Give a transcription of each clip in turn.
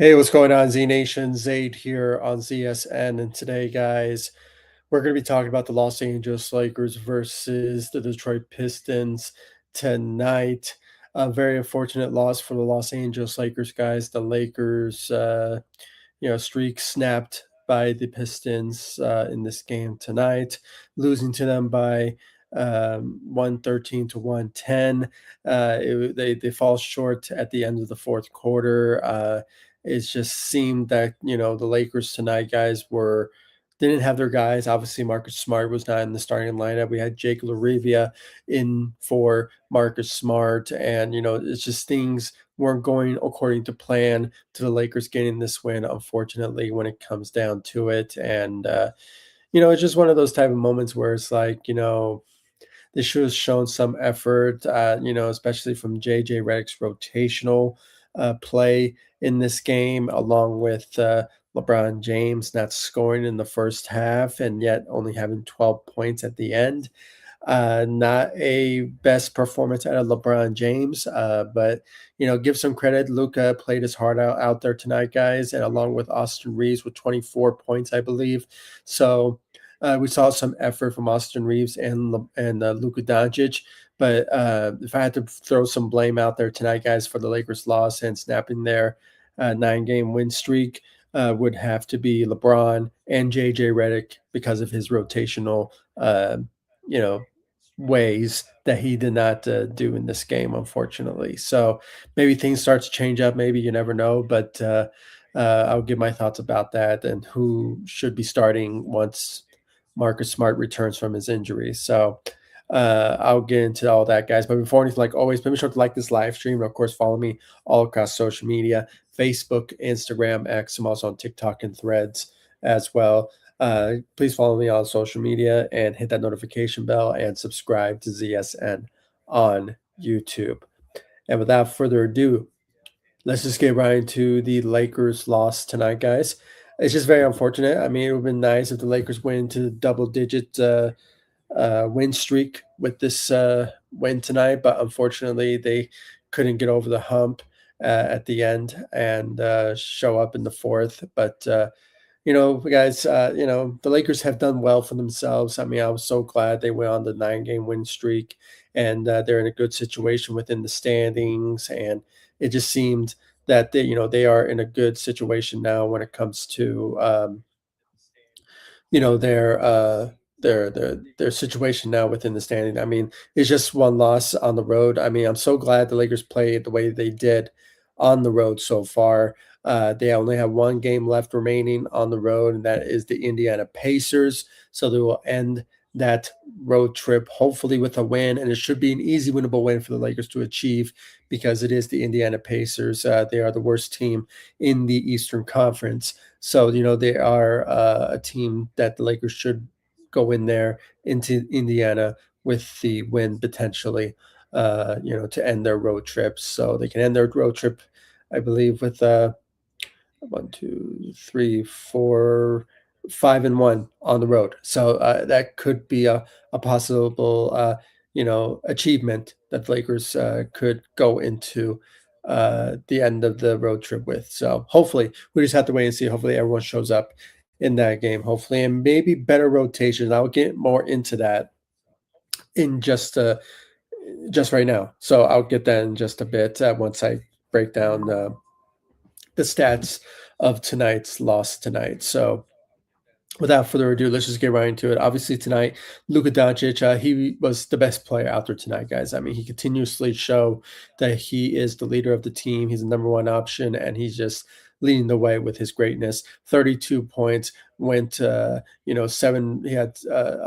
Hey, what's going on, Z Nation? Zaid here on ZSN. And today, guys, we're going to be talking about the Los Angeles Lakers versus the Detroit Pistons tonight. A very unfortunate loss for the Los Angeles Lakers, guys. The Lakers, streak snapped by the Pistons in this game tonight, losing to them by 113 to 110. They fall short at the end of the fourth quarter. It just seemed that the Lakers tonight, guys, were didn't have their guys. Obviously, Marcus Smart was not in the starting lineup. We had Jake LaRivia in for Marcus Smart, and it's just things weren't going according to plan to the Lakers getting this win, unfortunately, when it comes down to it. And it's just one of those type of moments where it's like, they should have shown some effort, especially from JJ Redick's rotational play in this game, along with LeBron James not scoring in the first half and yet only having 12 points at the end. Not a best performance out of LeBron James, but give some credit. Luca played his heart out there tonight, guys, and along with Austin Reeves with 24 points, I believe. So we saw some effort from Austin Reeves and Luka Doncic. But if I had to throw some blame out there tonight, guys, for the Lakers' loss and snapping their 9-game win streak, would have to be LeBron and JJ Redick because of his rotational, you know, ways that he did not do in this game, unfortunately. So maybe things start to change up. Maybe you never know, but I'll give my thoughts about that and who should be starting once Marcus Smart returns from his injury. So I'll get into all that, guys. But before anything, like always, make sure to like this live stream. And of course, follow me all across social media: Facebook, Instagram, X. I'm also on TikTok and Threads as well. Please follow me on social media and hit that notification bell and subscribe to ZSN on YouTube. And without further ado, let's just get right into the Lakers loss tonight, guys. It's just very unfortunate. I mean, it would have been nice if the Lakers went into double digit win streak with this win tonight, but unfortunately, they couldn't get over the hump at the end and show up in the fourth. But guys, the Lakers have done well for themselves. I mean, I was so glad they went on the 9-game win streak, and they're in a good situation within the standings. And it just seemed that they are in a good situation now when it comes to you know, their uh their situation now within the standing. I mean, it's just one loss on the road. I mean, I'm so glad the Lakers played the way they did on the road so far. They only have one game left remaining on the road, and that is the Indiana Pacers. So they will end that road trip hopefully with a win, and it should be an easy winnable win for the Lakers to achieve because it is the Indiana Pacers. They are the worst team in the Eastern Conference. So, they are a team that the Lakers should go in there into Indiana with the win potentially, to end their road trips. So they can end their road trip, I believe, with 5-1 on the road. So that could be a possible, achievement that the Lakers could go into the end of the road trip with. So hopefully, we just have to wait and see. Hopefully, everyone shows up in that game. Hopefully, and maybe better rotation. I'll get more into that in just right now. So I'll get that in just a bit once I break down the stats of tonight's loss tonight. So without further ado, let's just get right into it. Obviously, tonight, Luka Doncic, he was the best player out there tonight, guys. I mean, he continuously show that he is the leader of the team. He's the number one option, and he's just leading the way with his greatness. 32 points, went, seven. He had,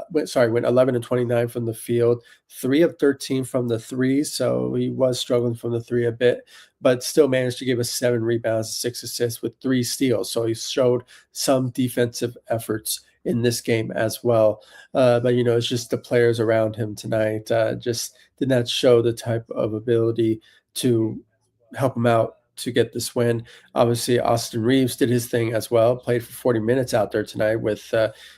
went 11 and 29 from the field, 3 of 13 from the three. So he was struggling from the three a bit, but still managed to give us 7 rebounds, 6 assists with 3 steals. So he showed some defensive efforts in this game as well. But it's just the players around him tonight just did not show the type of ability to help him out to get this win. Obviously, Austin Reeves did his thing as well, played for 40 minutes out there tonight with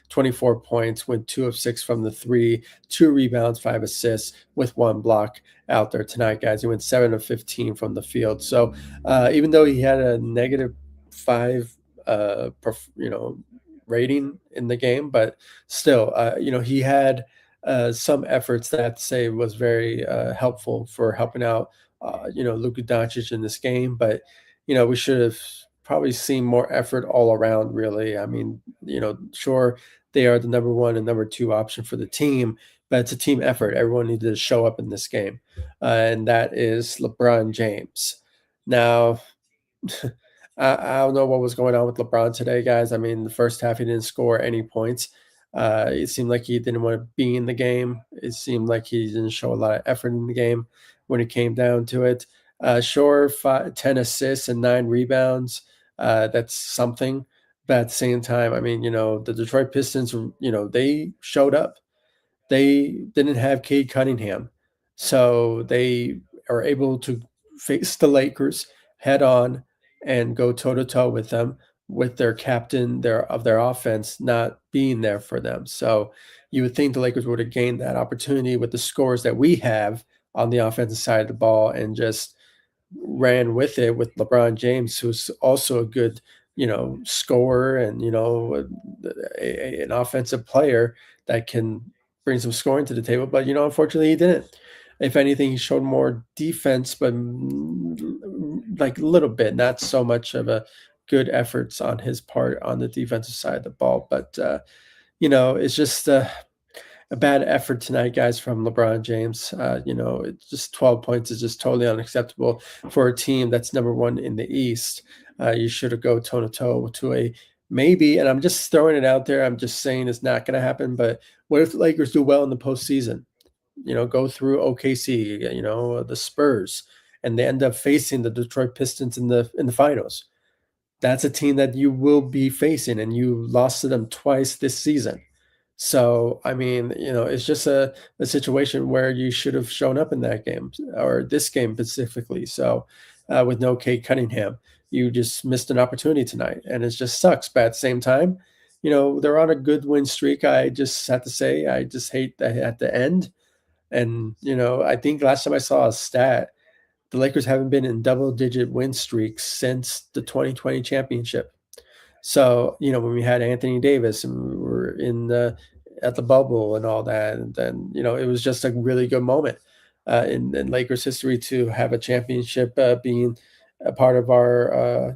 24 points, went 2 of 6 from the three, 2 rebounds, 5 assists with 1 block out there tonight, guys. He went 7 of 15 from the field. So even though he had a negative top 5 rating in the game, but still, he had some efforts that I'd say was very helpful for helping out Luka Doncic in this game. But we should have probably seen more effort all around, really. I mean, sure, they are the number one and number two option for the team, but it's a team effort. Everyone needed to show up in this game, and that is LeBron James. Now, I don't know what was going on with LeBron today, guys. I mean, the first half he didn't score any points. It seemed like he didn't want to be in the game. It seemed like he didn't show a lot of effort in the game when it came down to it. Sure, 10 assists and 9 rebounds. That's something. But at the same time, I mean, the Detroit Pistons, they showed up. They didn't have Cade Cunningham, so they are able to face the Lakers head on and go toe to toe with them, with their captain their offense not being there for them. So you would think the Lakers would have gained that opportunity with the scores that we have on the offensive side of the ball and just ran with it with LeBron James, who's also a good, scorer and, an offensive player that can bring some scoring to the table. But, unfortunately, he didn't. If anything, he showed more defense, but like a little bit, not so much of a good efforts on his part on the defensive side of the ball. But, it's just a bad effort tonight, guys, from LeBron James. It's just 12 points is just totally unacceptable for a team that's number one in the East. You should have go toe to toe to a maybe, and I'm just throwing it out there. I'm just saying it's not going to happen. But what if the Lakers do well in the postseason? Go through OKC, the Spurs, and they end up facing the Detroit Pistons in the finals. That's a team that you will be facing, and you lost to them twice this season. So, I mean, it's just a situation where you should have shown up in that game or this game specifically. So, with no Cade Cunningham, you just missed an opportunity tonight, and it just sucks. But at the same time, they're on a good win streak. I just have to say, I just hate that at the end. And, I think last time I saw a stat, the Lakers haven't been in double-digit win streaks since the 2020 championship. So, when we had Anthony Davis and we were at the bubble and all that, and then, it was just a really good moment in Lakers history to have a championship being a part of our,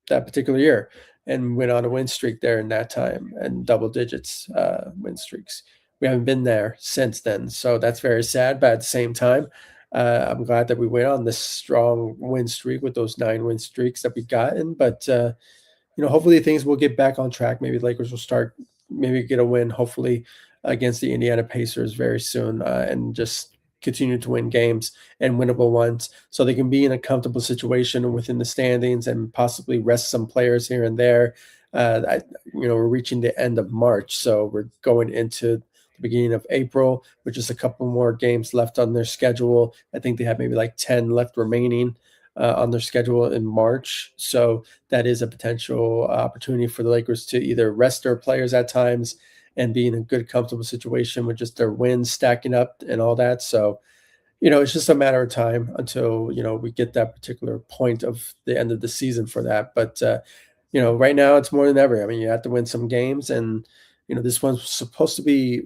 that particular year, and went on a win streak there in that time and double digits win streaks. We haven't been there since then. So that's very sad. But at the same time, I'm glad that we went on this strong win streak with those 9 win streaks that we gotten. But, hopefully things will get back on track. Maybe the Lakers will start, maybe get a win, hopefully against the Indiana Pacers very soon, and just continue to win games and winnable ones, so they can be in a comfortable situation within the standings and possibly rest some players here and there. We're reaching the end of March, so we're going into the beginning of April, with just a couple more games left on their schedule. I think they have maybe like 10 left remaining on their schedule in March. So that is a potential opportunity for the Lakers to either rest their players at times and be in a good, comfortable situation with just their wins stacking up and all that. So, it's just a matter of time until, we get that particular point of the end of the season for that. But, right now it's more than ever. I mean, you have to win some games, and, this one's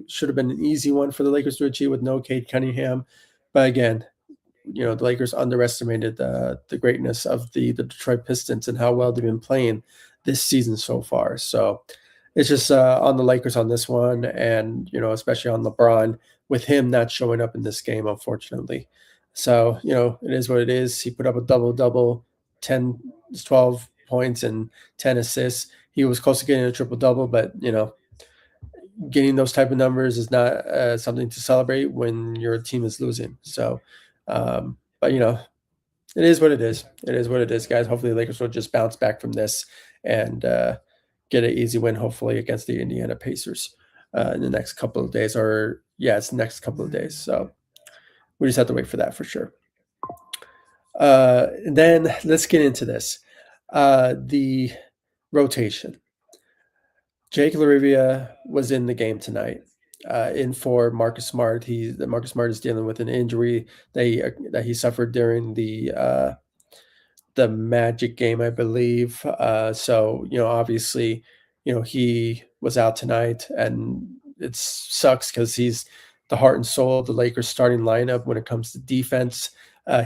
should have been an easy one for the Lakers to achieve with no Cade Cunningham. But again, the Lakers underestimated the greatness of the Detroit Pistons and how well they've been playing this season so far. So it's just on the Lakers on this one, and especially on LeBron with him not showing up in this game, unfortunately. So it is what it is. He put up a double double, 10, 12 points and 10 assists. He was close to getting a triple double, but getting those type of numbers is not something to celebrate when your team is losing. So, but it is what it is. It is what it is, guys. Hopefully, the Lakers will just bounce back from this and get an easy win, hopefully, against the Indiana Pacers in the next couple of days. Or yeah, it's the next couple of days. So we just have to wait for that for sure. Then let's get into this. The rotation. Jake LaRivia was in the game tonight, in for Marcus Smart. Marcus Smart is dealing with an injury that he suffered during the the Magic game, I believe. So, obviously, he was out tonight, and it sucks because he's the heart and soul of the Lakers starting lineup when it comes to defense.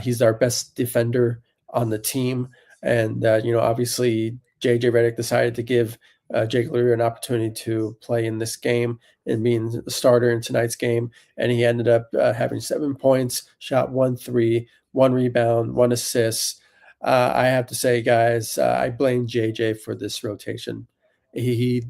He's our best defender on the team. And, obviously, JJ Redick decided to give Jake Lurie an opportunity to play in this game and being the starter in tonight's game. And he ended up having 7 points, shot 1 3, 1 rebound, 1 assist. I have to say, guys, I blame JJ for this rotation. He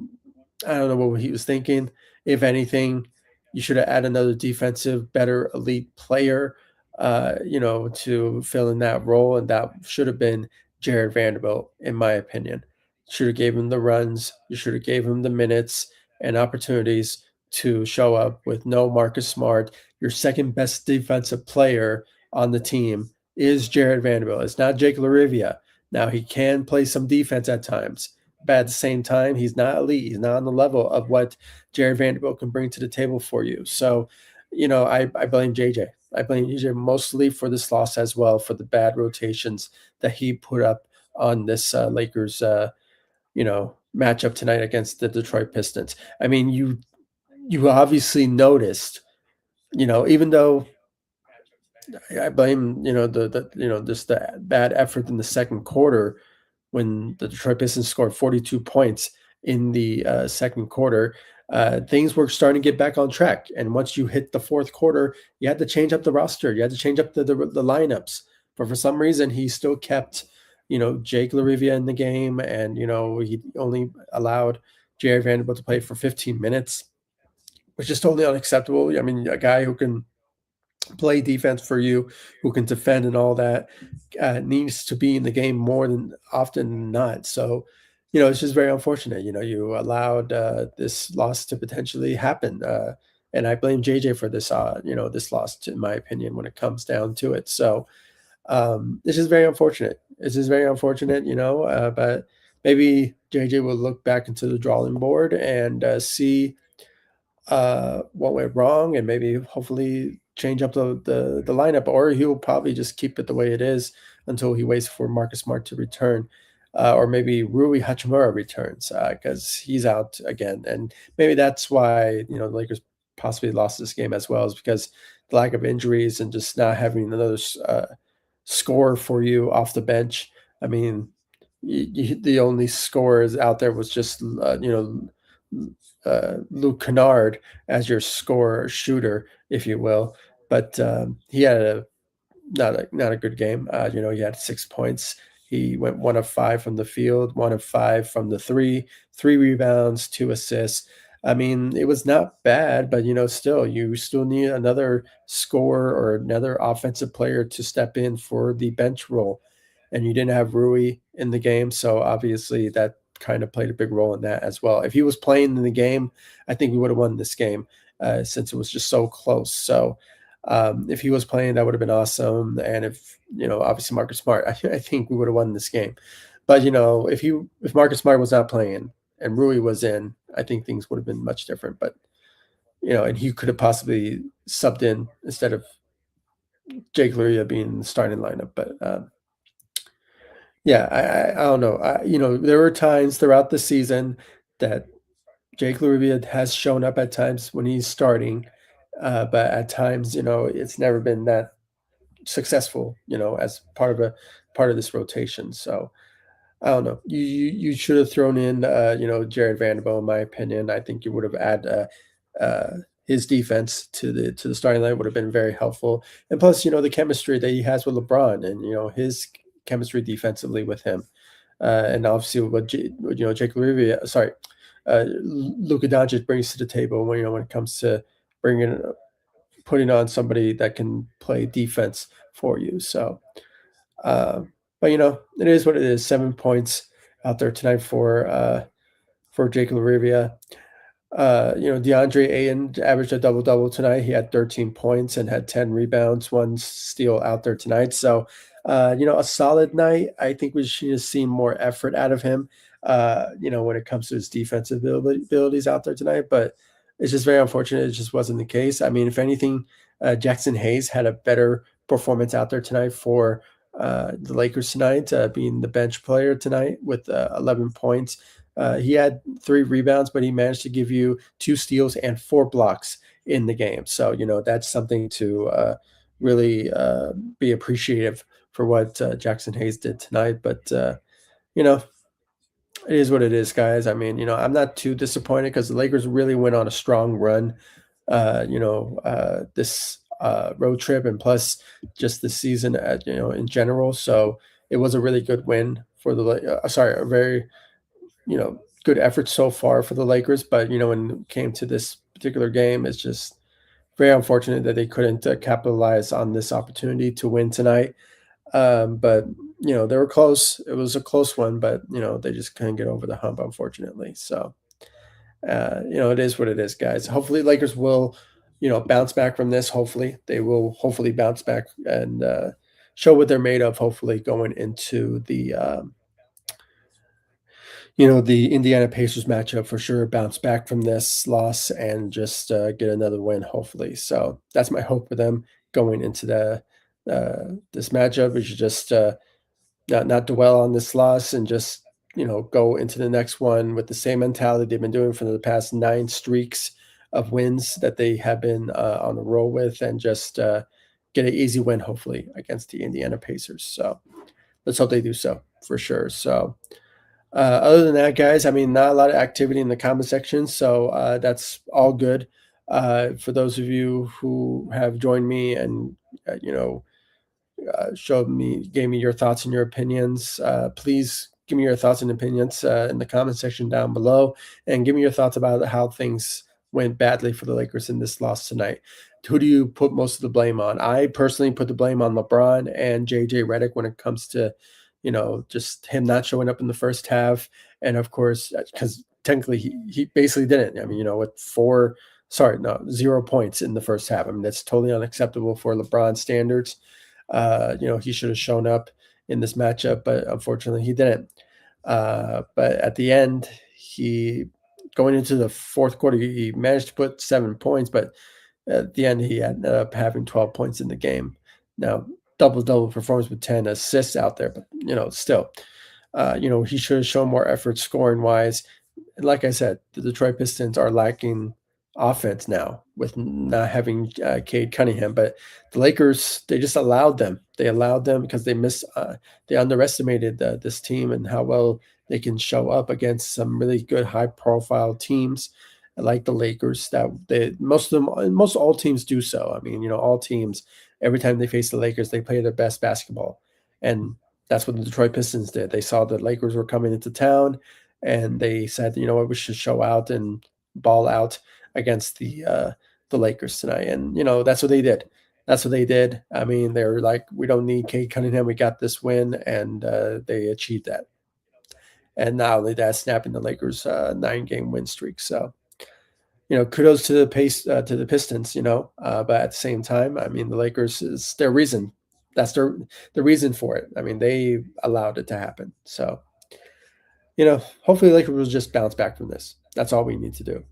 I don't know what he was thinking. If anything, you should have added another defensive, better elite player, to fill in that role, and that should have been Jared Vanderbilt, in my opinion. Should have gave him the runs. You should have gave him the minutes and opportunities to show up with no Marcus Smart. Your second best defensive player on the team is Jared Vanderbilt. It's not Jake LaRivia. Now he can play some defense at times, but at the same time, he's not elite. He's not on the level of what Jared Vanderbilt can bring to the table for you. So, I blame JJ. I blame JJ mostly for this loss as well, for the bad rotations that he put up on this Lakers, matchup tonight against the Detroit Pistons. I mean, you obviously noticed, even though I blame, just the bad effort in the second quarter when the Detroit Pistons scored 42 points in the second quarter. Things were starting to get back on track. And once you hit the fourth quarter, you had to change up the roster. You had to change up the lineups. But for some reason, he still kept, Jake LaRivia in the game. And, he only allowed Jared Vanderbilt to play for 15 minutes, which is totally unacceptable. I mean, a guy who can play defense for you, who can defend and all that, needs to be in the game more than often than not. So, it's just very unfortunate. You allowed this loss to potentially happen. And I blame JJ for this, this loss, in my opinion, when it comes down to it. So it's just very unfortunate. It's just very unfortunate, but maybe JJ will look back into the drawing board and see what went wrong, and maybe hopefully change up the lineup, or he'll probably just keep it the way it is until he waits for Marcus Smart to return, or maybe Rui Hachimura returns because he's out again, and maybe that's why the Lakers possibly lost this game as well, is because the lack of injuries and just not having another scorer for you off the bench. I mean, the only scorers out there was just Luke Kennard as your scorer shooter, if you will. But he had not a good game. He had 6 points. He went 1 of 5 from the field, 1 of 5 from the three rebounds, 2 assists. I mean, it was not bad, but still, you still need another scorer or another offensive player to step in for the bench role. And you didn't have Rui in the game, so obviously that kind of played a big role in that as well. If he was playing in the game, I think we would have won this game since it was just so close. So if he was playing, that would have been awesome. And if obviously Marcus Smart, I think we would have won this game. But if Marcus Smart was not playing and Rui was in, I think things would have been much different. But and he could have possibly subbed in instead of Jake Luria being in the starting lineup. But yeah, I don't know. There were times throughout the season that Jake LaRivia has shown up at times when he's starting, but at times, it's never been that successful, as part of this rotation. So I don't know. You should have thrown in, Jared Vanderbilt, in my opinion. I think you would have added his defense to the starting line would have been very helpful. And plus, the chemistry that he has with LeBron, and his chemistry defensively with him, and obviously what Jake LaRivia, sorry, Luka Doncic brings to the table when it comes to putting on somebody that can play defense for you. So, uh, but it is what it is. 7 points out there tonight for Jake LaRivia. DeAndre Ayton averaged a double double tonight. He had 13 points and had 10 rebounds, 1 steal out there tonight. So, a solid night. I think we should have seen more effort out of him, when it comes to his defensive abilities out there tonight. But it's just very unfortunate. It just wasn't the case. I mean, if anything, Jackson Hayes had a better performance out there tonight for the Lakers tonight, being the bench player tonight with 11 points. He had 3 rebounds, but he managed to give you 2 steals and 4 blocks in the game. So, that's something to really be appreciative for what Jackson Hayes did tonight. But, you know, it is what it is, guys. I mean, I'm not too disappointed because the Lakers really went on a strong run, this road trip and plus just the season, in general. So it was a really good win for a very, good effort so far for the Lakers. But, when it came to this particular game, it's just very unfortunate that they couldn't capitalize on this opportunity to win tonight. But they were close. It was a close one, but they just couldn't get over the hump, unfortunately. So it is what it is, guys. Hopefully, Lakers will, bounce back from this. Hopefully, they will. Hopefully, bounce back and show what they're made of. Hopefully, going into the Indiana Pacers matchup for sure. Bounce back from this loss and just get another win. Hopefully, so that's my hope for them going into this matchup. We should just not dwell on this loss and just go into the next one with the same mentality they've been doing for the past 9 streaks of wins that they have been on the roll with, and just get an easy win hopefully against the Indiana Pacers. So let's hope they do so for sure. So other than that, guys, I mean, not a lot of activity in the comment section, so that's all good. For those of you who have joined me and gave me your thoughts and your opinions. Please give me your thoughts and opinions in the comment section down below, and give me your thoughts about how things went badly for the Lakers in this loss tonight. Who do you put most of the blame on? I personally put the blame on LeBron and JJ Redick when it comes to, just him not showing up in the first half. And of course, because technically he basically didn't. I mean, with 0 points in the first half. I mean, that's totally unacceptable for LeBron standards. He should have shown up in this matchup, but unfortunately he didn't. But at the end, going into the fourth quarter, he managed to put 7 points, but at the end, he ended up having 12 points in the game. Now, double performance with 10 assists out there, but still, he should have shown more effort scoring wise. And like I said, the Detroit Pistons are lacking offense now with not having Cade Cunningham, but the Lakers, they just allowed them. They allowed them because they underestimated this team and how well they can show up against some really good high profile teams like the Lakers. That most all teams do so. I mean, all teams, every time they face the Lakers, they play their best basketball, and that's what the Detroit Pistons did. They saw the Lakers were coming into town, and they said, you know what, we should show out and ball out against the Lakers tonight. And that's what they did. That's what they did. I mean, they were like, we don't need Cade Cunningham. We got this win, and they achieved that. And not only that, snapping the Lakers' 9-game win streak. So kudos to the Pistons. But at the same time, I mean, the Lakers is their reason. That's the reason for it. I mean, they allowed it to happen. So hopefully the Lakers will just bounce back from this. That's all we need to do.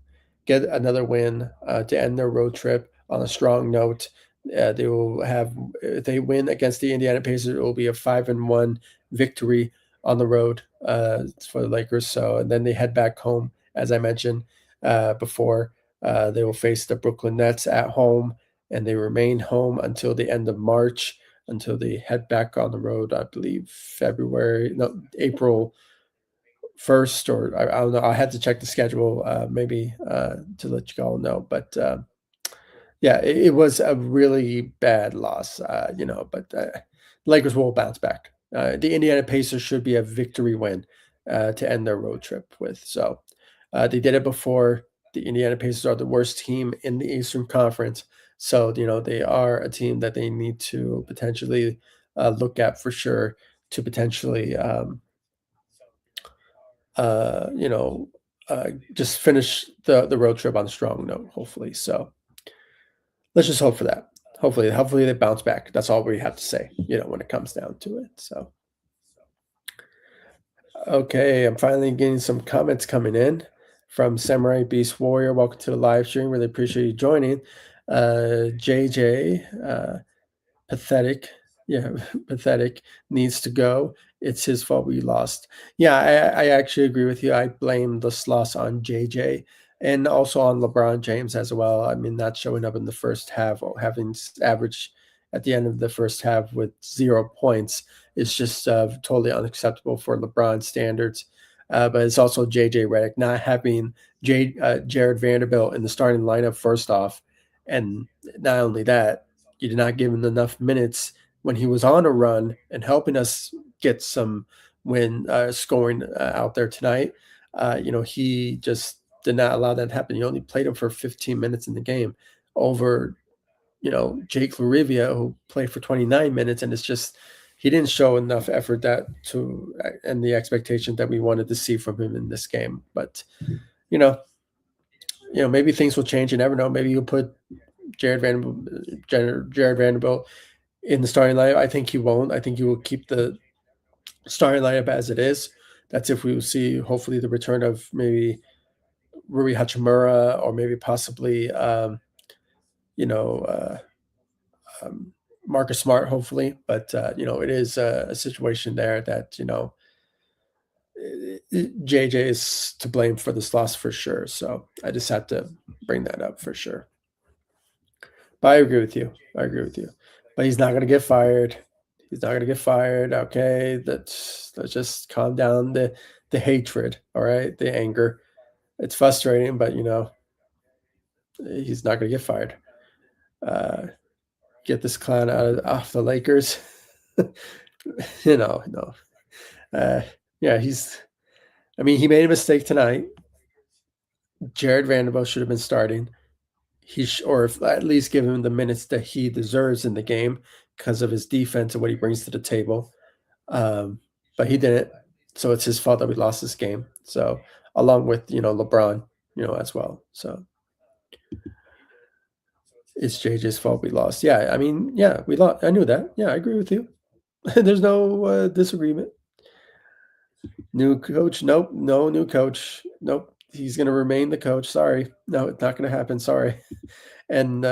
Get another win to end their road trip on a strong note. They will have, if they win against the Indiana Pacers, it will be a 5-1 victory on the road for the Lakers. So, and then they head back home, as I mentioned before. They will face the Brooklyn Nets at home, and they remain home until the end of March, until they head back on the road, I believe April 1st, or I don't know. I had to check the schedule, maybe to let you all know. But yeah, it was a really bad loss, but Lakers will bounce back. The Indiana Pacers should be a victory win to end their road trip with. So they did it before. The Indiana Pacers are the worst team in the Eastern Conference. So, they are a team that they need to potentially look at for sure to potentially just finish the road trip on a strong note, hopefully. So let's just hope for that. Hopefully they bounce back. That's all we have to say, when it comes down to it. So, okay, I'm finally getting some comments coming in from Samurai Beast Warrior. Welcome to the live stream. Really appreciate you joining. JJ, Pathetic, yeah, pathetic, needs to go. It's his fault we lost. Yeah, I actually agree with you. I blame this loss on JJ and also on LeBron James as well. I mean, not showing up in the first half or having average at the end of the first half with 0 points is just totally unacceptable for LeBron standards. But it's also JJ Redick not having Jared Vanderbilt in the starting lineup first off, and not only that, you did not give him enough minutes when he was on a run and helping us get some win scoring out there tonight. He just did not allow that to happen. You only played him for 15 minutes in the game over, Jake Larivia, who played for 29 minutes, and it's just he didn't show enough effort that to and the expectation that we wanted to see from him in this game. But you know, maybe things will change. You never know. Maybe you'll put Jared Vanderbilt in the starting lineup. I think he won't. I think he will keep the starting lineup as it is. That's if we will see hopefully the return of maybe Rui Hachimura or maybe possibly you know uh, um, Marcus Smart, hopefully. But it is a situation there that JJ is to blame for this loss for sure. So I just had to bring that up for sure. But I agree with you. I agree with you. But he's not going to get fired. He's not going to get fired. Okay, let's just calm down the hatred. All right, the anger. It's frustrating, but he's not going to get fired. Uh, get this clown off the Lakers. No. Uh, yeah, he's. I mean, he made a mistake tonight. Jared Vanderbilt should have been starting. Or if, at least give him the minutes that he deserves in the game because of his defense and what he brings to the table. But he didn't, so it's his fault that we lost this game. So along with LeBron, as well. So it's JJ's fault we lost. Yeah, I mean, yeah, we lost. I knew that. Yeah, I agree with you. There's no disagreement. New coach? Nope. No new coach. Nope. He's going to remain the coach. Sorry. No, it's not going to happen. Sorry. And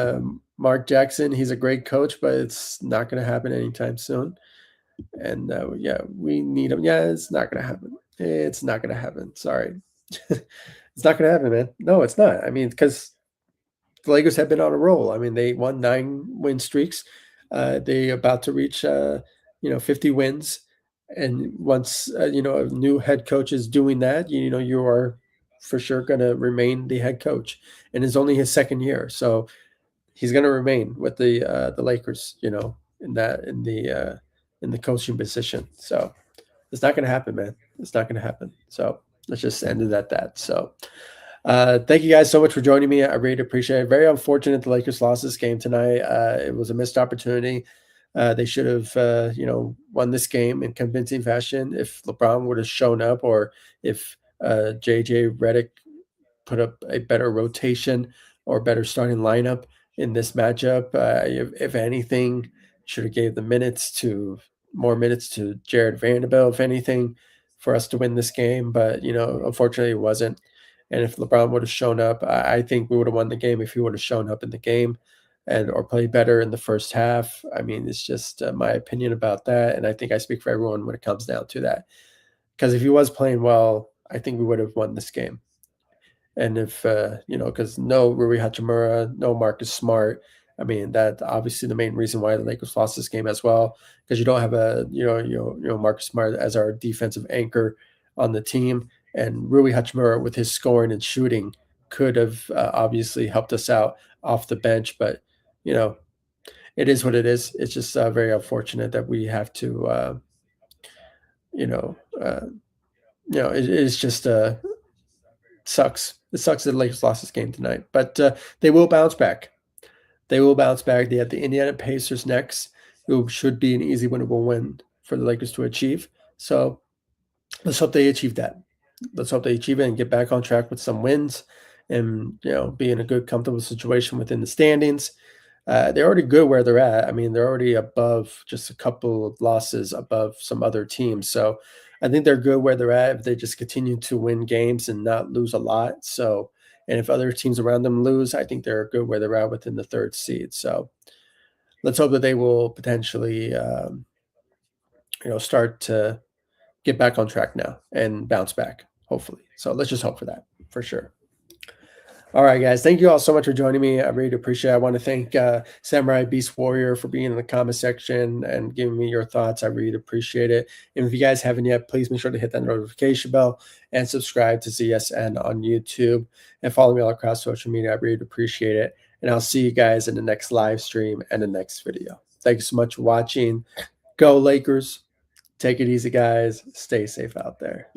Mark Jackson, he's a great coach, but it's not going to happen anytime soon. And yeah, we need him. Yeah, it's not going to happen. It's not going to happen. Sorry. It's not going to happen, man. No, it's not. I mean, because the Lakers have been on a roll. I mean, they won 9 win streaks. They about to reach 50 wins. And once a new head coach is doing that, you are for sure going to remain the head coach. And it's only his second year, so he's going to remain with the Lakers. In the coaching position. So it's not going to happen, man. It's not going to happen. So let's just end it at that. So. Thank you guys so much for joining me. I really appreciate it. Very unfortunate the Lakers lost this game tonight. It was a missed opportunity. They should have, won this game in convincing fashion if LeBron would have shown up, or if JJ Redick put up a better rotation or better starting lineup in this matchup. If anything, should have gave the more minutes to Jared Vanderbilt, if anything, for us to win this game. But unfortunately, it wasn't. And if LeBron would have shown up, I think we would have won the game if he would have shown up in the game and or played better in the first half. I mean, it's just my opinion about that, and I think I speak for everyone when it comes down to that. Because if he was playing well, I think we would have won this game. And if because no Rui Hachimura, no Marcus Smart. I mean, that obviously the main reason why the Lakers lost this game as well, because you don't have Marcus Smart as our defensive anchor on the team, and Rui Hachimura with his scoring and shooting could have obviously helped us out off the bench. But it is what it is. It's just very unfortunate that we have to you know uh, it is just sucks. It sucks that the Lakers lost this game tonight, but they will bounce back. They will bounce back. They have the Indiana Pacers next, who should be an easy winnable win for the Lakers to achieve. So let's hope they achieve that. Let's hope they achieve it and get back on track with some wins, and be in a good, comfortable situation within the standings. They're already good where they're at. I mean, they're already above, just a couple of losses above some other teams. So I think they're good where they're at if they just continue to win games and not lose a lot. So, and if other teams around them lose, I think they're good where they're at within the third seed. So let's hope that they will potentially, start to get back on track now and bounce back, hopefully. So let's just hope for that, for sure. All right, guys. Thank you all so much for joining me. I really appreciate it. I want to thank Samurai Beast Warrior for being in the comment section and giving me your thoughts. I really appreciate it. And if you guys haven't yet, please make sure to hit that notification bell and subscribe to ZSN on YouTube and follow me all across social media. I really appreciate it. And I'll see you guys in the next live stream and the next video. Thank you so much for watching. Go Lakers. Take it easy, guys. Stay safe out there.